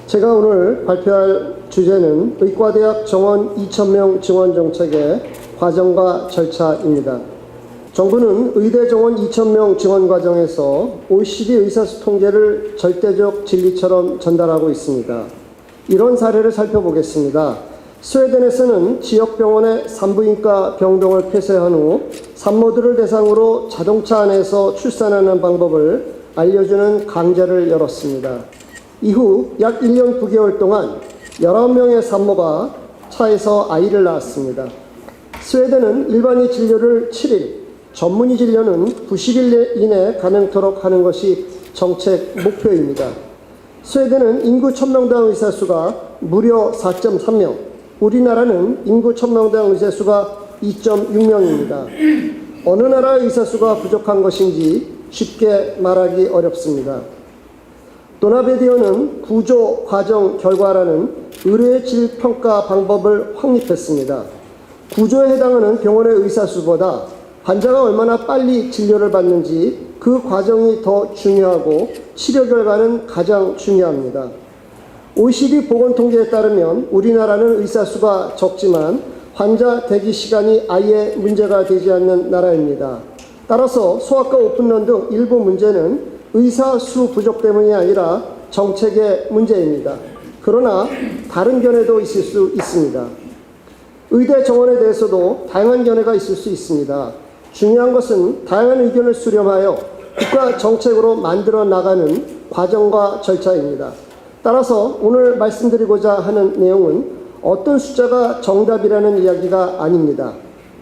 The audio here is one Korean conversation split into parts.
제가 오늘 발표할 주제는 의과대학 정원 2,000명 증원 정책의 과정과 절차입니다. 정부는 의대 정원 2,000명 증원 과정에서 OECD 의사수 통계를 절대적 진리처럼 전달하고 있습니다. 이런 사례를 살펴보겠습니다. 스웨덴에서는 지역병원의 산부인과 병동을 폐쇄한 후 산모들을 대상으로 자동차 안에서 출산하는 방법을 알려주는 강좌를 열었습니다. 이후 약 1년 9개월 동안 19명의 산모가 차에서 아이를 낳았습니다. 스웨덴은 일반의 진료를 7일, 전문의 진료는 90일 이내 가능토록 하는 것이 정책 목표입니다. 스웨덴은 인구 1000명당 의사 수가 무려 4.3명, 우리나라는 인구 1000명당 의사 수가 2.6명입니다. 어느 나라의 의사 수가 부족한 것인지 쉽게 말하기 어렵습니다. 도나베디오는 구조 과정 결과라는 의료의 질 평가 방법을 확립했습니다. 구조에 해당하는 병원의 의사 수보다 환자가 얼마나 빨리 진료를 받는지 그 과정이 더 중요하고 치료 결과는 가장 중요합니다. OECD 보건통계에 따르면 우리나라는 의사 수가 적지만 환자 대기 시간이 아예 문제가 되지 않는 나라입니다. 따라서 소아과 오픈런 등 일부 문제는 의사 수 부족 때문이 아니라 정책의 문제입니다. 그러나 다른 견해도 있을 수 있습니다. 의대 정원에 대해서도 다양한 견해가 있을 수 있습니다. 중요한 것은 다양한 의견을 수렴하여 국가 정책으로 만들어 나가는 과정과 절차입니다. 따라서 오늘 말씀드리고자 하는 내용은 어떤 숫자가 정답이라는 이야기가 아닙니다.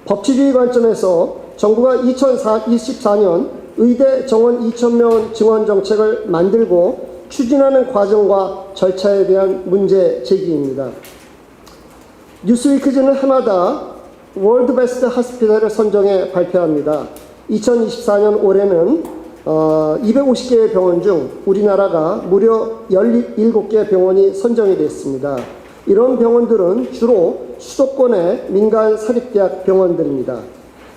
법치주의 관점에서 정부가 2024년 의대 정원 2,000명 증원 정책을 만들고 추진하는 과정과 절차에 대한 문제 제기입니다. 뉴스위크즈는 해마다 월드 베스트 하스피탈을 선정해 발표합니다. 2024년 올해는 250개의 병원 중 우리나라가 무려 17개의 병원이 선정이 됐습니다. 이런 병원들은 주로 수도권의 민간 사립대학 병원들입니다.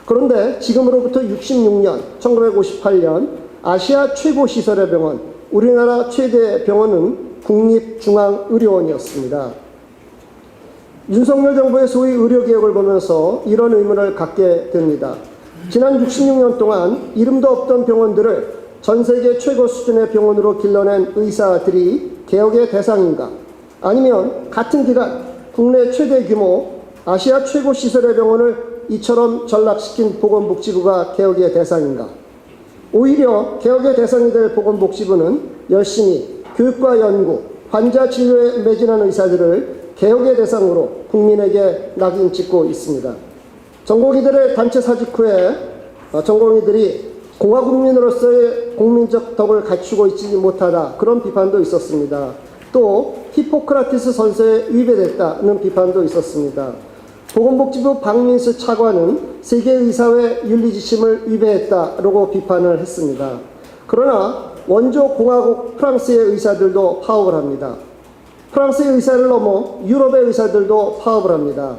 그런데 지금으로부터 66년, 1958년 아시아 최고 시설의 병원, 우리나라 최대 병원은 국립중앙의료원이었습니다. 윤석열 정부의 소위 의료개혁을 보면서 이런 의문을 갖게 됩니다. 지난 66년 동안 이름도 없던 병원들을 전 세계 최고 수준의 병원으로 길러낸 의사들이 개혁의 대상인가? 아니면 같은 기간 국내 최대 규모 아시아 최고 시설의 병원을 이처럼 전락시킨 보건복지부가 개혁의 대상인가? 오히려 개혁의 대상이 될 보건복지부는 열심히 교육과 연구, 환자 진료에 매진한 의사들을 개혁의 대상으로 국민에게 낙인 찍고 있습니다. 전공의들의 단체 사직 후에 전공의들이 공화국민으로서의 국민적 덕을 갖추고 있지 못하다, 그런 비판도 있었습니다. 또 히포크라테스 선서에 위배됐다는 비판도 있었습니다. 보건복지부 박민수 차관은 세계의사회 윤리지침을 위배했다라고 비판을 했습니다. 그러나 원조 공화국 프랑스의 의사들도 파업을 합니다. 프랑스의 의사를 넘어 유럽의 의사들도 파업을 합니다.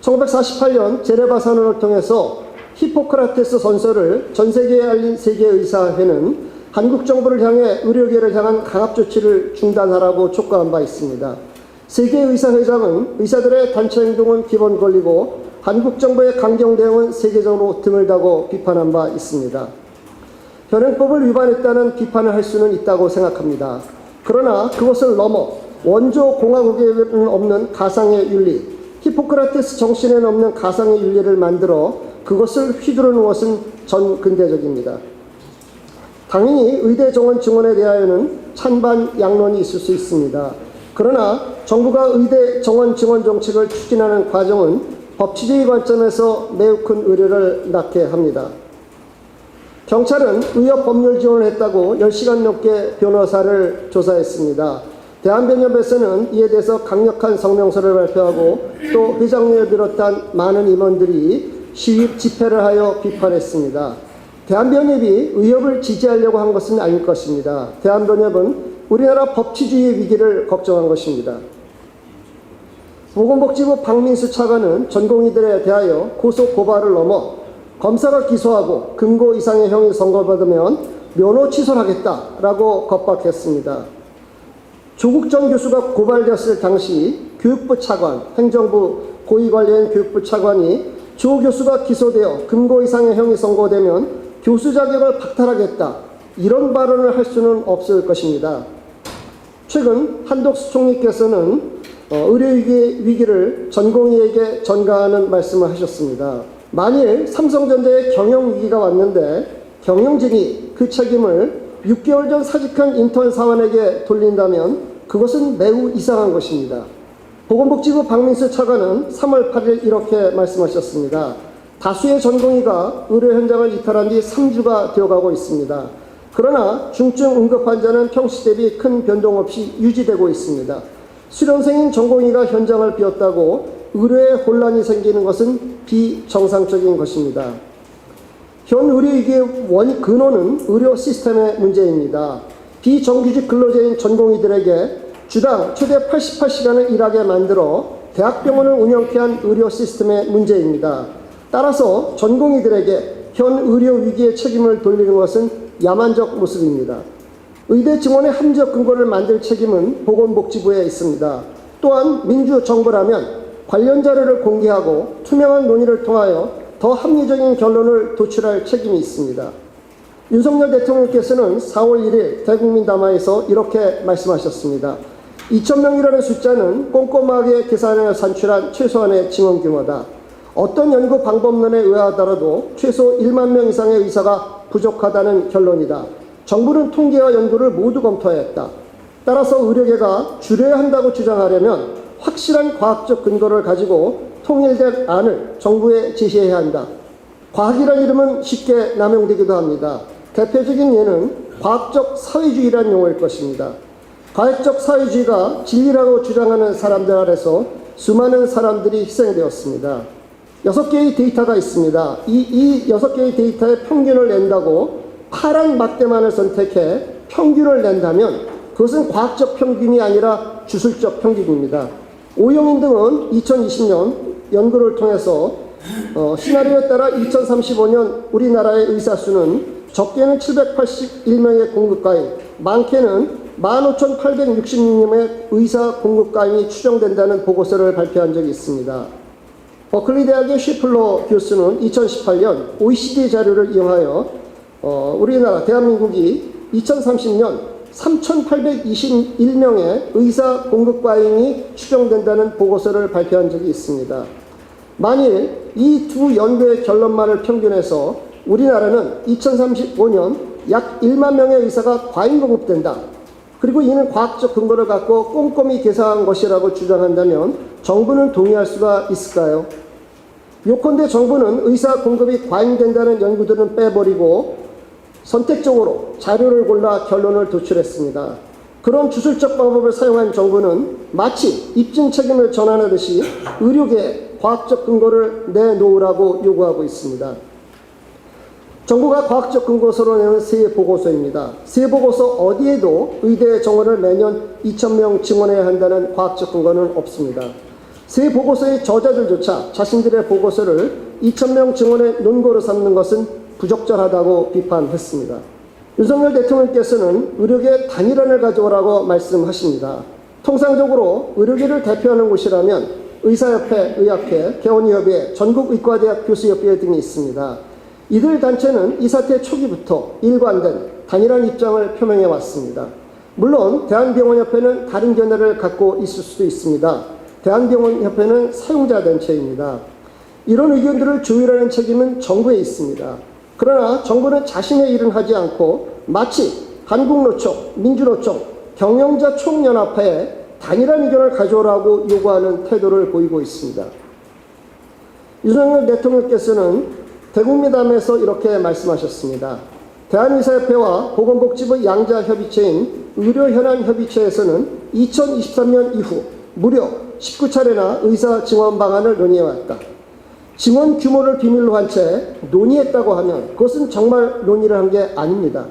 1948년 제네바 선언을 통해서 히포크라테스 선서를 전 세계에 알린 세계의사회는 한국 정부를 향해 의료계를 향한 강압 조치를 중단하라고 촉구한 바 있습니다. 세계의사회장은 의사들의 단체 행동은 기본 권리고 한국 정부의 강경 대응은 세계적으로 드물다고 비판한 바 있습니다. 현행법을 위반했다는 비판을 할 수는 있다고 생각합니다. 그러나 그것을 넘어 원조 공화국에는 없는 가상의 윤리, 히포크라테스 정신에는 없는 가상의 윤리를 만들어 그것을 휘두르는 것은 전근대적입니다. 당연히 의대 정원 증원에 대하여는 찬반 양론이 있을 수 있습니다. 그러나 정부가 의대 정원 증원 정책을 추진하는 과정은 법치주의 관점에서 매우 큰 의뢰를 낳게 합니다. 경찰은 의협 법률 지원을 했다고 10시간 넘게 변호사를 조사했습니다. 대한변협에서는 이에 대해서 강력한 성명서를 발표하고 또 회장님을 비롯한 많은 임원들이 시위 집회를 하여 비판했습니다. 대한변협이 의협을 지지하려고 한 것은 아닐 것입니다. 대한변협은 우리나라 법치주의의 위기를 걱정한 것입니다. 보건복지부 박민수 차관은 전공의들에 대하여 고소 고발을 넘어 검사가 기소하고 금고 이상의 형이 선고받으면 면허 취소하겠다라고 겁박했습니다. 조국 전 교수가 고발됐을 당시 교육부 차관, 행정부 고위관리인 교육부 차관이 조 교수가 기소되어 금고 이상의 형이 선고되면 교수 자격을 박탈하겠다, 이런 발언을 할 수는 없을 것입니다. 최근 한덕수 총리께서는 의료위기 위기를 전공의에게 전가하는 말씀을 하셨습니다. 만일 삼성전자의 경영위기가 왔는데 경영진이 그 책임을 6개월 전 사직한 인턴 사원에게 돌린다면 그것은 매우 이상한 것입니다. 보건복지부 박민수 차관은 3월 8일 이렇게 말씀하셨습니다. 다수의 전공의가 의료 현장을 이탈한 지 3주가 되어가고 있습니다. 그러나 중증 응급 환자는 평시 대비 큰 변동 없이 유지되고 있습니다. 수련생인 전공의가 현장을 비웠다고 의료에 혼란이 생기는 것은 비정상적인 것입니다. 현 의료위기의 근원은 의료 시스템의 문제입니다. 비정규직 근로자인 전공의들에게 주당 최대 88시간을 일하게 만들어 대학병원을 운영케 한 의료 시스템의 문제입니다. 따라서 전공의들에게 현 의료 위기의 책임을 돌리는 것은 야만적 모습입니다. 의대 증원의 합리적 근거를 만들 책임은 보건복지부에 있습니다. 또한 민주정부라면 관련 자료를 공개하고 투명한 논의를 통하여 더 합리적인 결론을 도출할 책임이 있습니다. 윤석열 대통령께서는 4월 1일 대국민담화에서 이렇게 말씀하셨습니다. 2,000명이라는 숫자는 꼼꼼하게 계산하여 산출한 최소한의 증원 규모다. 어떤 연구 방법론에 의하더라도 최소 1만 명 이상의 의사가 부족하다는 결론이다. 정부는 통계와 연구를 모두 검토하였다. 따라서 의료계가 줄여야 한다고 주장하려면 확실한 과학적 근거를 가지고 통일된 안을 정부에 제시해야 한다. 과학이라는 이름은 쉽게 남용되기도 합니다. 대표적인 예는 과학적 사회주의라는 용어일 것입니다. 과학적 사회주의가 진리라고 주장하는 사람들 아래서 수많은 사람들이 희생되었습니다. 6개의 데이터가 있습니다. 이 6개의 데이터의 평균을 낸다고 파란 막대만을 선택해 평균을 낸다면 그것은 과학적 평균이 아니라 주술적 평균입니다. 오영인 등은 2020년 연구를 통해서 시나리오에 따라 2035년 우리나라의 의사 수는 적게는 781명의 공급과잉, 많게는 15,866명의 의사 공급과잉이 추정된다는 보고서를 발표한 적이 있습니다. 버클리 대학의 쉬플러 교수는 2018년 OECD 자료를 이용하여 우리나라 대한민국이 2030년 3,821명의 의사 공급 과잉이 추정된다는 보고서를 발표한 적이 있습니다. 만일 이 두 연구의 결론만을 평균해서 우리나라는 2035년 약 1만 명의 의사가 과잉 공급된다. 그리고 이는 과학적 근거를 갖고 꼼꼼히 계산한 것이라고 주장한다면 정부는 동의할 수가 있을까요? 요컨대 정부는 의사 공급이 과잉된다는 연구들은 빼버리고 선택적으로 자료를 골라 결론을 도출했습니다. 그런 주술적 방법을 사용한 정부는 마치 입증 책임을 전환하듯이 의료계에 과학적 근거를 내놓으라고 요구하고 있습니다. 정부가 과학적 근거서로 내는 새 보고서입니다. 새 보고서 어디에도 의대 정원을 매년 2,000명 증원해야 한다는 과학적 근거는 없습니다. 새 보고서의 저자들조차 자신들의 보고서를 2,000명 증원의 논거로 삼는 것은 부적절하다고 비판했습니다. 윤석열 대통령께서는 의료계 단일화를 가져오라고 말씀하십니다. 통상적으로 의료계를 대표하는 곳이라면 의사협회, 의학회, 개원의협회, 전국의과대학 교수협회 등이 있습니다. 이들 단체는 이 사태 초기부터 일관된 단일한 입장을 표명해 왔습니다. 물론 대한병원협회는 다른 견해를 갖고 있을 수도 있습니다. 대한병원협회는 사용자 단체입니다. 이런 의견들을 조율하는 책임은 정부에 있습니다. 그러나 정부는 자신의 일은 하지 않고 마치 한국노총, 민주노총, 경영자 총연합회에 단일한 의견을 가져오라고 요구하는 태도를 보이고 있습니다. 윤석열 대통령께서는 대국민담에서 이렇게 말씀하셨습니다. 대한의사협회와 보건복지부 양자협의체인 의료현안협의체에서는 2023년 이후 무려 19차례나 의사 증원 방안을 논의해왔다. 증원 규모를 비밀로 한 채 논의했다고 하면 그것은 정말 논의를 한 게 아닙니다.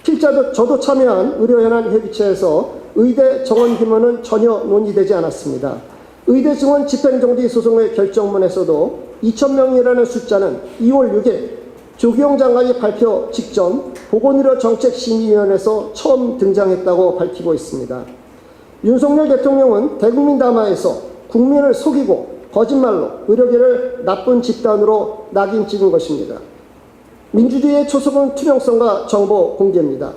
필자도 저도 참여한 의료현안협의체에서 의대 정원 규모는 전혀 논의되지 않았습니다. 의대 증원 집행정지 소송의 결정문에서도 2,000명이라는 숫자는 2월 6일 조기용 장관이 발표 직전 보건의료정책심의위원회에서 처음 등장했다고 밝히고 있습니다. 윤석열 대통령은 대국민 담화에서 국민을 속이고 거짓말로 의료계를 나쁜 집단으로 낙인 찍은 것입니다. 민주주의의 초석은 투명성과 정보 공개입니다.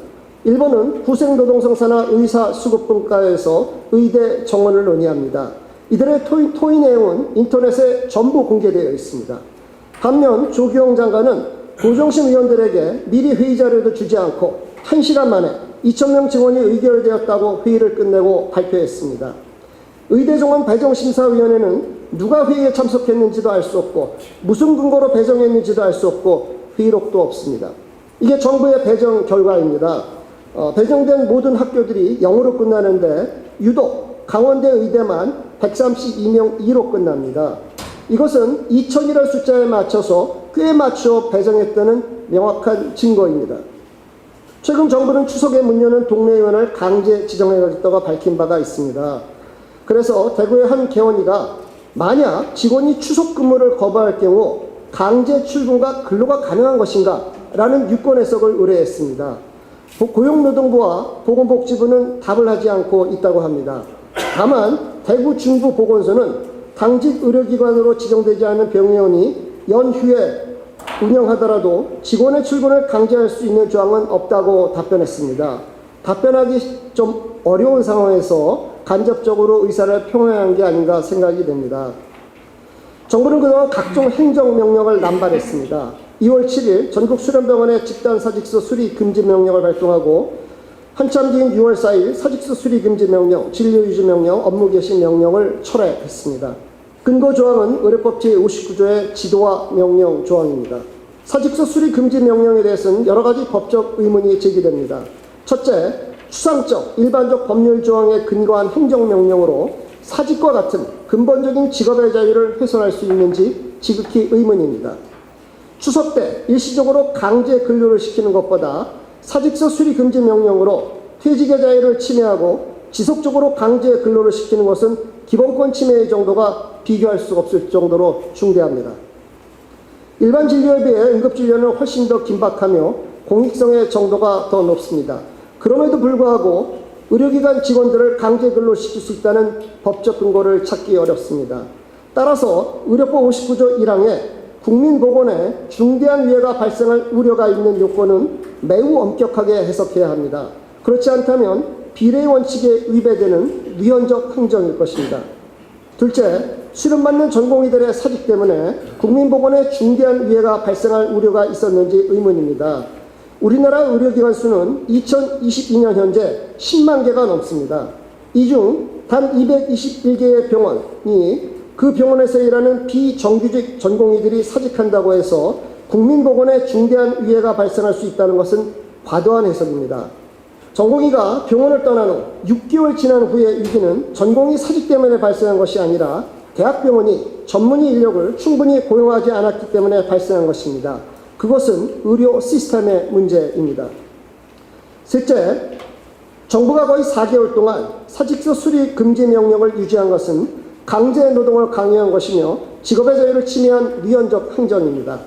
일본은 후생노동성사나 의사수급분과에서 의대 정원을 논의합니다. 이들의 토의 내용은 인터넷에 전부 공개되어 있습니다. 반면 조규영 장관은 조정심 의원들에게 미리 회의 자료도 주지 않고 1시간 만에 2,000명 증원이 의결되었다고 회의를 끝내고 발표했습니다. 의대 정원 배정심사위원회는 누가 회의에 참석했는지도 알 수 없고 무슨 근거로 배정했는지도 알 수 없고 회의록도 없습니다. 이게 정부의 배정 결과입니다. 배정된 모든 학교들이 0으로 끝나는데 유독 강원대 의대만 132명 2로 끝납니다. 이것은 2000이라는 숫자에 맞춰서 꽤 맞춰 배정했다는 명확한 증거입니다. 최근 정부는 추석에 문 여는 동네 의원을 강제 지정해야겠다고 밝힌 바가 있습니다. 그래서 대구의 한 개원이가 만약 직원이 추석 근무를 거부할 경우 강제 출근과 근로가 가능한 것인가? 라는 유권 해석을 의뢰했습니다. 고용노동부와 보건복지부는 답을 하지 않고 있다고 합니다. 다만 대구 중부보건소는 당직 의료기관으로 지정되지 않은 병의원이 연휴에 운영하더라도 직원의 출근을 강제할 수 있는 조항은 없다고 답변했습니다. 답변하기 좀 어려운 상황에서 간접적으로 의사를 표명한 게 아닌가 생각이 됩니다. 정부는 그동안 각종 행정명령을 남발했습니다. 2월 7일 전국 수련병원의 집단 사직서 수리 금지 명령을 발동하고 한참 뒤인 6월 4일 사직서 수리 금지 명령, 진료 유지 명령, 업무 개시 명령을 철회했습니다. 근거 조항은 의료법 제59조의 지도와 명령 조항입니다. 사직서 수리 금지 명령에 대해서는 여러 가지 법적 의문이 제기됩니다. 첫째, 추상적, 일반적 법률 조항에 근거한 행정명령으로 사직과 같은 근본적인 직업의 자유를 훼손할 수 있는지 지극히 의문입니다. 추석 때 일시적으로 강제 근로를 시키는 것보다 사직서 수리 금지 명령으로 퇴직의 자유를 침해하고 지속적으로 강제 근로를 시키는 것은 기본권 침해의 정도가 비교할 수 없을 정도로 중대합니다. 일반 진료에 비해 응급진료는 훨씬 더 긴박하며 공익성의 정도가 더 높습니다. 그럼에도 불구하고 의료기관 직원들을 강제 근로시킬 수 있다는 법적 근거를 찾기 어렵습니다. 따라서 의료법 59조 1항에 국민보건에 중대한 위해가 발생할 우려가 있는 요건은 매우 엄격하게 해석해야 합니다. 그렇지 않다면 비례 원칙에 위배되는 위헌적 행정일 것입니다. 둘째, 수련받는 전공의들의 사직 때문에 국민보건에 중대한 위해가 발생할 우려가 있었는지 의문입니다. 우리나라 의료기관 수는 2022년 현재 10만 개가 넘습니다. 이 중 단 221개의 병원이 그 병원에서 일하는 비정규직 전공의들이 사직한다고 해서 국민보건에 중대한 위해가 발생할 수 있다는 것은 과도한 해석입니다. 전공의가 병원을 떠난 후 6개월 지난 후의 위기는 전공의 사직 때문에 발생한 것이 아니라 대학병원이 전문의 인력을 충분히 고용하지 않았기 때문에 발생한 것입니다. 그것은 의료 시스템의 문제입니다. 셋째, 정부가 거의 4개월 동안 사직서 수리 금지 명령을 유지한 것은 강제 노동을 강요한 것이며 직업의 자유를 침해한 위헌적 행정입니다.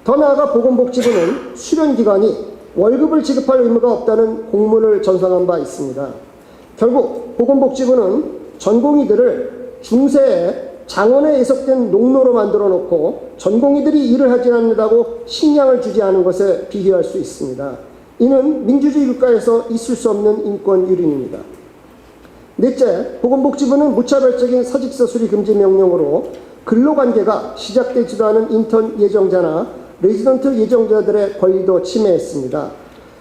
더 나아가 보건복지부는 수련기관이 월급을 지급할 의무가 없다는 공문을 전송한 바 있습니다. 결국 보건복지부는 전공의들을 중세에 장원에 예속된 농노로 만들어 놓고 전공의들이 일을 하지 않는다고 식량을 주지 않은 것에 비교할 수 있습니다. 이는 민주주의 국가에서 있을 수 없는 인권 유린입니다. 넷째, 보건복지부는 무차별적인 사직서 수리 금지 명령으로 근로관계가 시작되지도 않은 인턴 예정자나 레지던트 예정자들의 권리도 침해했습니다.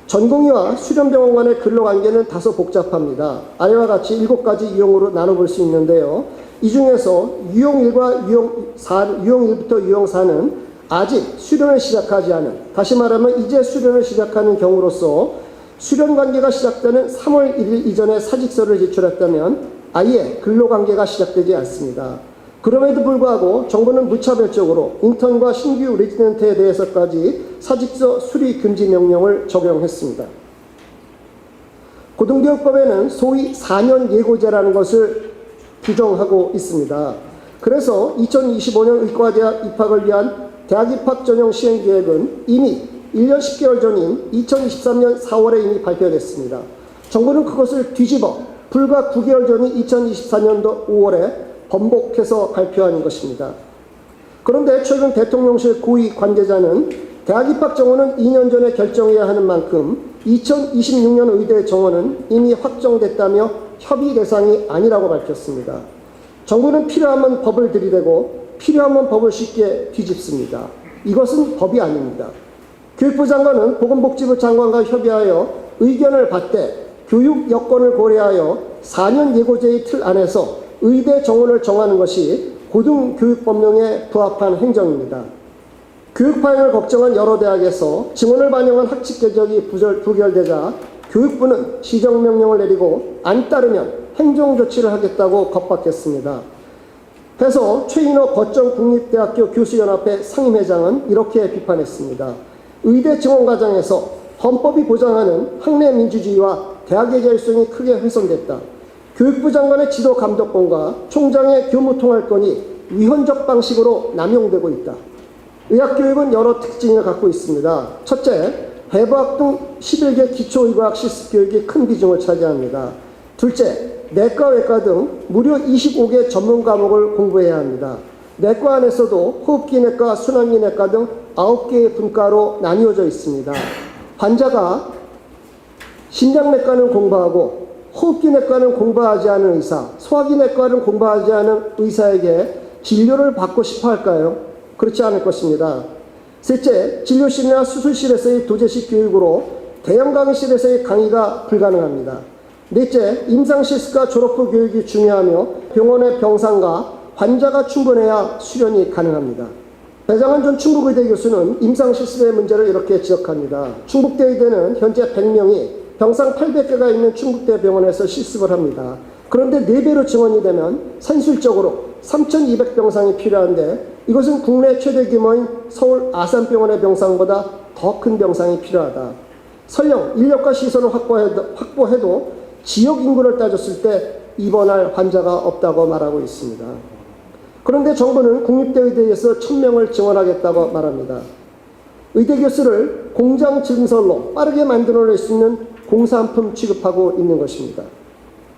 전공의와 수련병원 간의 근로관계는 다소 복잡합니다. 아래와 같이 7가지 유형으로 나눠볼 수 있는데요. 이 중에서 유형 1과 유형 1부터 유형 4는 아직 수련을 시작하지 않은, 다시 말하면 이제 수련을 시작하는 경우로서 수련 관계가 시작되는 3월 1일 이전에 사직서를 제출했다면 아예 근로관계가 시작되지 않습니다. 그럼에도 불구하고 정부는 무차별적으로 인턴과 신규 레지던트에 대해서까지 사직서 수리 금지 명령을 적용했습니다. 고등교육법에는 소위 4년 예고제라는 것을 규정하고 있습니다. 그래서 2025년 의과대학 입학을 위한 대학 입학 전형 시행 계획은 이미 1년 10개월 전인 2023년 4월에 이미 발표됐습니다. 정부는 그것을 뒤집어 불과 9개월 전인 2024년도 5월에 번복해서 발표한 것입니다. 그런데 최근 대통령실 고위 관계자는 대학 입학 정원은 2년 전에 결정해야 하는 만큼 2026년 의대 정원은 이미 확정됐다며 협의 대상이 아니라고 밝혔습니다. 정부는 필요하면 법을 들이대고 필요하면 법을 쉽게 뒤집습니다. 이것은 법이 아닙니다. 교육부 장관은 보건복지부 장관과 협의하여 의견을 받되 교육 여건을 고려하여 4년 예고제의 틀 안에서 의대 정원을 정하는 것이 고등교육법령에 부합한 행정입니다. 교육 파행을 걱정한 여러 대학에서 증원을 반영한 학칙 개정이 부결되자 교육부는 시정명령을 내리고 안 따르면 행정조치를 하겠다고 겁박했습니다. 해서 최인호 거점국립대학교 교수연합회 상임회장은 이렇게 비판했습니다. 의대 증원 과정에서 헌법이 보장하는 학내 민주주의와 대학의 자율성이 크게 훼손됐다. 교육부 장관의 지도 감독권과 총장의 교무 통할권이 위헌적 방식으로 남용되고 있다. 의학교육은 여러 특징을 갖고 있습니다. 첫째, 해부학 등 11개 기초의과학 실습교육이 큰 비중을 차지합니다. 둘째, 내과, 외과 등 무려 25개 전문 과목을 공부해야 합니다. 내과 안에서도 호흡기내과, 순환기내과 등 9개의 분과로 나뉘어져 있습니다. 환자가 심장내과는 공부하고 호흡기내과는 공부하지 않은 의사, 소화기내과는 공부하지 않은 의사에게 진료를 받고 싶어 할까요? 그렇지 않을 것입니다. 셋째, 진료실이나 수술실에서의 도제식 교육으로 대형 강의실에서의 강의가 불가능합니다. 넷째, 임상실습과 졸업 후 교육이 중요하며 병원의 병상과 환자가 충분해야 수련이 가능합니다. 배장원 전 충북의대 교수는 임상실습의 문제를 이렇게 지적합니다. 충북대 의대는 현재 100명이 병상 800개가 있는 충북대 병원에서 실습을 합니다. 그런데 4배로 증원이 되면 산술적으로 3,200병상이 필요한데 이것은 국내 최대 규모인 서울 아산병원의 병상보다 더 큰 병상이 필요하다. 설령 인력과 시설을 확보해도 지역 인구를 따졌을 때 입원할 환자가 없다고 말하고 있습니다. 그런데 정부는 국립대 의대에서 1,000명을 증원하겠다고 말합니다. 의대 교수를 공장 증설로 빠르게 만들어낼 수 있는 공산품 취급하고 있는 것입니다.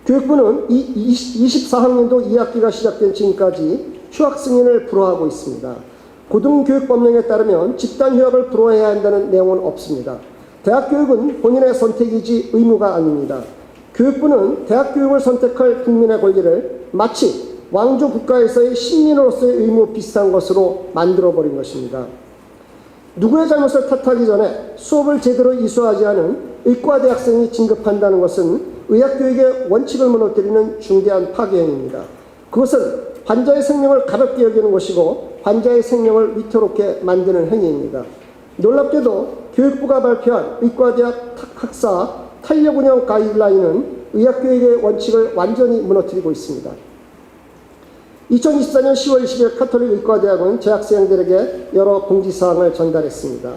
교육부는 24학년도 2학기가 시작된 지금까지 휴학 승인을 불허하고 있습니다. 고등교육법령에 따르면 집단 휴학을 불허해야 한다는 내용은 없습니다. 대학교육은 본인의 선택이지 의무가 아닙니다. 교육부는 대학교육을 선택할 국민의 권리를 마치 왕조 국가에서의 식민으로서의 의무 비슷한 것으로 만들어버린 것입니다. 누구의 잘못을 탓하기 전에 수업을 제대로 이수하지 않은 의과대 학생이 진급한다는 것은 의학교육의 원칙을 무너뜨리는 중대한 파괴행위입니다. 그것은 환자의 생명을 가볍게 여기는 것이고 환자의 생명을 위태롭게 만드는 행위입니다. 놀랍게도 교육부가 발표한 의과대학 학사 탄력운영 가이드라인은 의학교육의 원칙을 완전히 무너뜨리고 있습니다. 2024년 10월 20일 카톨릭 의과대학은 재학생들에게 여러 공지사항을 전달했습니다.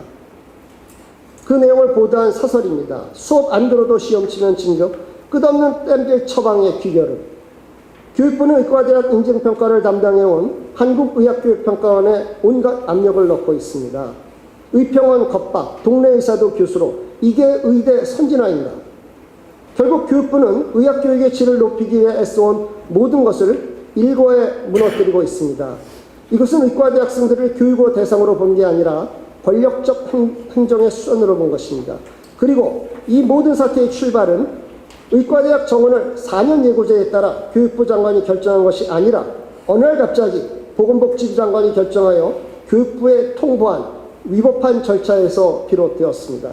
그 내용을 보도한 사설입니다. 수업 안 들어도 시험 치면 진급, 끝없는 땜질 처방의 귀결을. 교육부는 의과대학 인증평가를 담당해온 한국의학교육평가원에 온갖 압력을 넣고 있습니다. 의평원 겁박, 동네 의사도 교수로, 이게 의대 선진화입니다. 결국 교육부는 의학교육의 질을 높이기 위해 애써온 모든 것을 일거에 무너뜨리고 있습니다. 이것은 의과대 학생들을 교육의 대상으로 본 게 아니라 권력적 행정의 수단으로 본 것입니다. 그리고 이 모든 사태의 출발은 의과대학 정원을 4년 예고제에 따라 교육부 장관이 결정한 것이 아니라 어느 날 갑자기 보건복지부 장관이 결정하여 교육부에 통보한 위법한 절차에서 비롯되었습니다.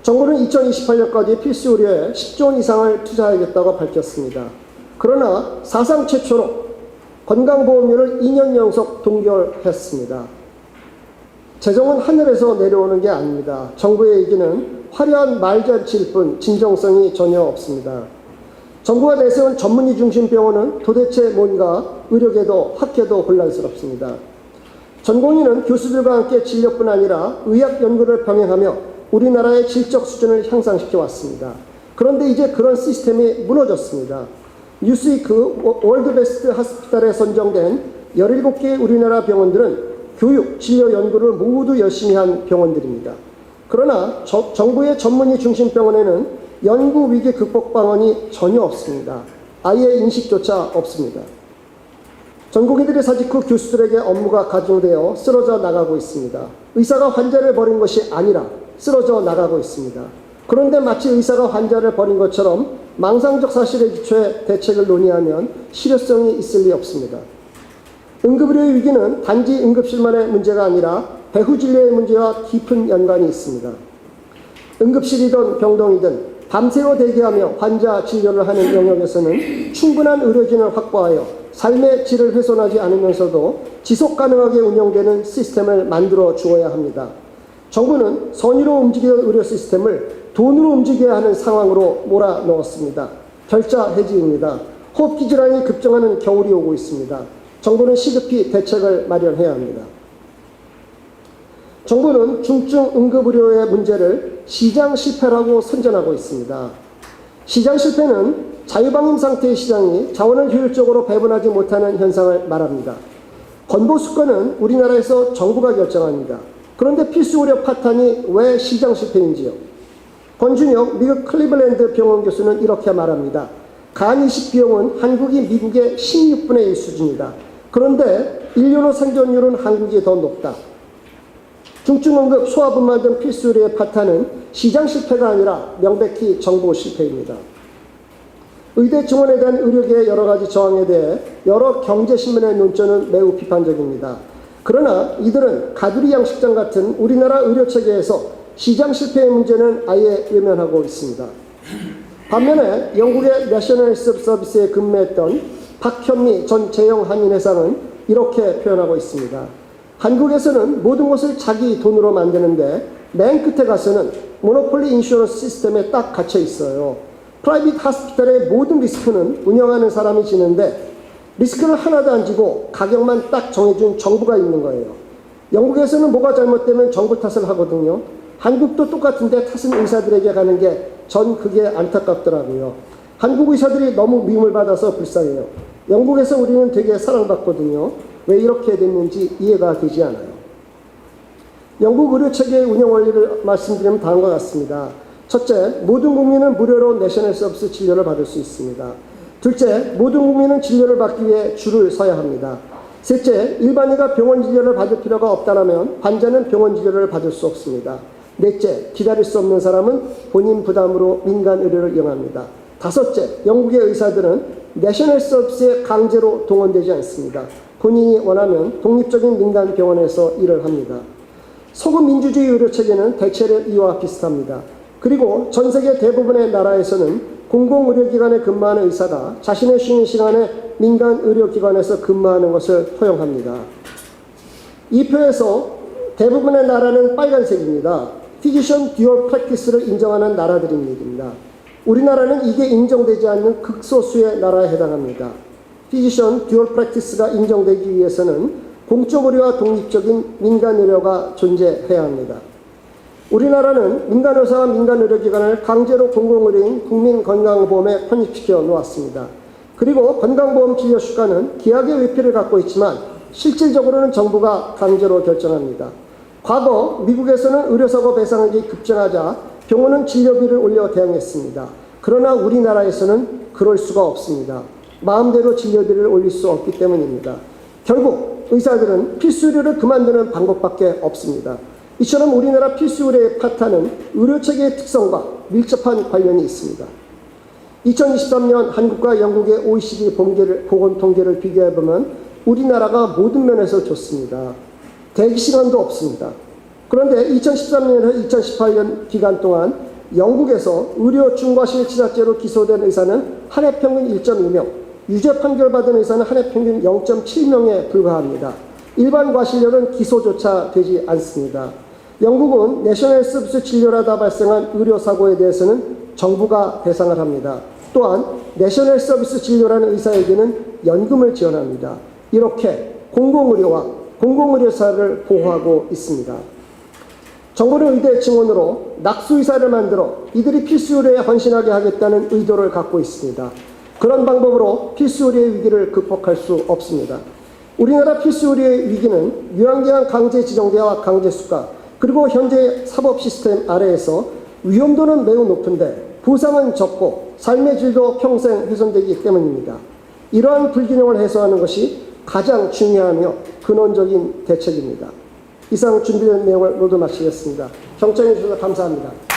정부는 2028년까지 필수 의료에 10조 원 이상을 투자하겠다고 밝혔습니다. 그러나 사상 최초로 건강보험료를 2년 연속 동결했습니다. 재정은 하늘에서 내려오는 게 아닙니다. 정부의 얘기는 화려한 말잔치일 뿐 진정성이 전혀 없습니다. 정부가 내세운 전문의 중심 병원은 도대체 뭔가 의료계도 학계도 혼란스럽습니다. 전공의는 교수들과 함께 진료뿐 아니라 의학 연구를 병행하며 우리나라의 질적 수준을 향상시켜 왔습니다. 그런데 이제 그런 시스템이 무너졌습니다. 뉴스위크 월드 베스트 하스피탈에 선정된 17개의 우리나라 병원들은 교육, 진료 연구를 모두 열심히 한 병원들입니다. 그러나 정부의 전문의 중심 병원에는 연구 위기 극복 방안이 전혀 없습니다. 아예 인식조차 없습니다. 전공의들이 사직 후 교수들에게 업무가 가중되어 쓰러져 나가고 있습니다. 의사가 환자를 버린 것이 아니라 쓰러져 나가고 있습니다. 그런데 마치 의사가 환자를 버린 것처럼 망상적 사실에 기초해 대책을 논의하면 실효성이 있을 리 없습니다. 응급의료의 위기는 단지 응급실만의 문제가 아니라 배후 진료의 문제와 깊은 연관이 있습니다. 응급실이든 병동이든 밤새워 대기하며 환자 진료를 하는 영역에서는 충분한 의료진을 확보하여 삶의 질을 훼손하지 않으면서도 지속 가능하게 운영되는 시스템을 만들어 주어야 합니다. 정부는 선의로 움직이던 의료 시스템을 돈으로 움직여야 하는 상황으로 몰아넣었습니다. 결자 해지입니다. 호흡기 질환이 급증하는 겨울이 오고 있습니다. 정부는 시급히 대책을 마련해야 합니다. 정부는 중증 응급의료의 문제를 시장 실패라고 선전하고 있습니다. 시장 실패는 자유방임 상태의 시장이 자원을 효율적으로 배분하지 못하는 현상을 말합니다. 건보수권은 우리나라에서 정부가 결정합니다. 그런데 필수 의료 파탄이 왜 시장 실패인지요? 권준혁 미국 클리블랜드 병원 교수는 이렇게 말합니다. 간 이식 비용은 한국이 미국의 16분의 1 수준이다. 그런데 인류로 생존율은 한국이 더 높다. 중증응급 소화분만 등 필수 의료의 파탄은 시장 실패가 아니라 명백히 정보 실패입니다. 의대 증원에 대한 의료계의 여러 가지 저항에 대해 여러 경제신문의 논조는 매우 비판적입니다. 그러나 이들은 가두리 양식장 같은 우리나라 의료체계에서 시장 실패의 문제는 아예 외면하고 있습니다. 반면에 영국의 내셔널 헬스 서비스에 근무했던 박현미 전 재영 한인회장은 이렇게 표현하고 있습니다. 한국에서는 모든 것을 자기 돈으로 만드는데 맨 끝에 가서는 모노폴리 인슈런스 시스템에 딱 갇혀 있어요. 프라이빗 하스피탈의 모든 리스크는 운영하는 사람이 지는데 리스크를 하나도 안 지고 가격만 딱 정해준 정부가 있는 거예요. 영국에서는 뭐가 잘못되면 정부 탓을 하거든요. 한국도 똑같은데 탓은 의사들에게 가는 게 전 그게 안타깝더라고요. 한국 의사들이 너무 미움을 받아서 불쌍해요. 영국에서 우리는 되게 사랑받거든요. 왜 이렇게 됐는지 이해가 되지 않아요. 영국 의료체계의 운영 원리를 말씀드리면 다음과 같습니다. 첫째, 모든 국민은 무료로 내셔널 서비스 진료를 받을 수 있습니다. 둘째, 모든 국민은 진료를 받기 위해 줄을 서야 합니다. 셋째, 일반인가 병원 진료를 받을 필요가 없다면 환자는 병원 진료를 받을 수 없습니다. 넷째, 기다릴 수 없는 사람은 본인 부담으로 민간 의료를 이용합니다. 다섯째, 영국의 의사들은 내셔널 서비스에 강제로 동원되지 않습니다. 본인이 원하면 독립적인 민간 병원에서 일을 합니다. 소금 민주주의 의료체계는 대체로 이와 비슷합니다. 그리고 전 세계 대부분의 나라에서는 공공의료기관에 근무하는 의사가 자신의 쉬는 시간에 민간 의료기관에서 근무하는 것을 허용합니다. 이 표에서 대부분의 나라는 빨간색입니다. 피지션 듀얼 프랙티스를 인정하는 나라들입니다. 우리나라는 이게 인정되지 않는 극소수의 나라에 해당합니다. 피지션 듀얼 프랙티스가 인정되기 위해서는 공적 의료와 독립적인 민간 의료가 존재해야 합니다. 우리나라는 민간 의사와 민간 의료기관을 강제로 공공의료인 국민건강보험에 편입시켜 놓았습니다. 그리고 건강보험 진료 수가는 기하의 외피를 갖고 있지만 실질적으로는 정부가 강제로 결정합니다. 과거 미국에서는 의료사고 배상액이 급증하자 병원은 진료비를 올려 대응했습니다. 그러나 우리나라에서는 그럴 수가 없습니다. 마음대로 진료비를 올릴 수 없기 때문입니다. 결국 의사들은 필수 의료를 그만두는 방법밖에 없습니다. 이처럼 우리나라 필수 의료의 파탄은 의료체계의 특성과 밀접한 관련이 있습니다. 2023년 한국과 영국의 OECD 보건 통계를 비교해보면 우리나라가 모든 면에서 좋습니다. 대기 시간도 없습니다. 그런데 2013년에서 2018년 기간 동안 영국에서 의료 중과실 치사죄로 기소된 의사는 한 해 평균 1.2명, 유죄 판결받은 의사는 한 해 평균 0.7명에 불과합니다. 일반 과실률은 기소조차 되지 않습니다. 영국은 내셔널 서비스 진료라다 발생한 의료사고에 대해서는 정부가 배상을 합니다. 또한 내셔널 서비스 진료라는 의사에게는 연금을 지원합니다. 이렇게 공공의료와 공공의료사를 보호하고 있습니다. 정부는 의대 증원으로 낙수의사를 만들어 이들이 필수의료에 헌신하게 하겠다는 의도를 갖고 있습니다. 그런 방법으로 필수의료의 위기를 극복할 수 없습니다. 우리나라 필수의료의 위기는 유한기한 강제지정대와 강제수가 그리고 현재 사법 시스템 아래에서 위험도는 매우 높은데 부상은 적고 삶의 질도 평생 훼손되기 때문입니다. 이러한 불균형을 해소하는 것이 가장 중요하며 근원적인 대책입니다. 이상 준비된 내용을 모두 마치겠습니다. 경청해 주셔서 감사합니다.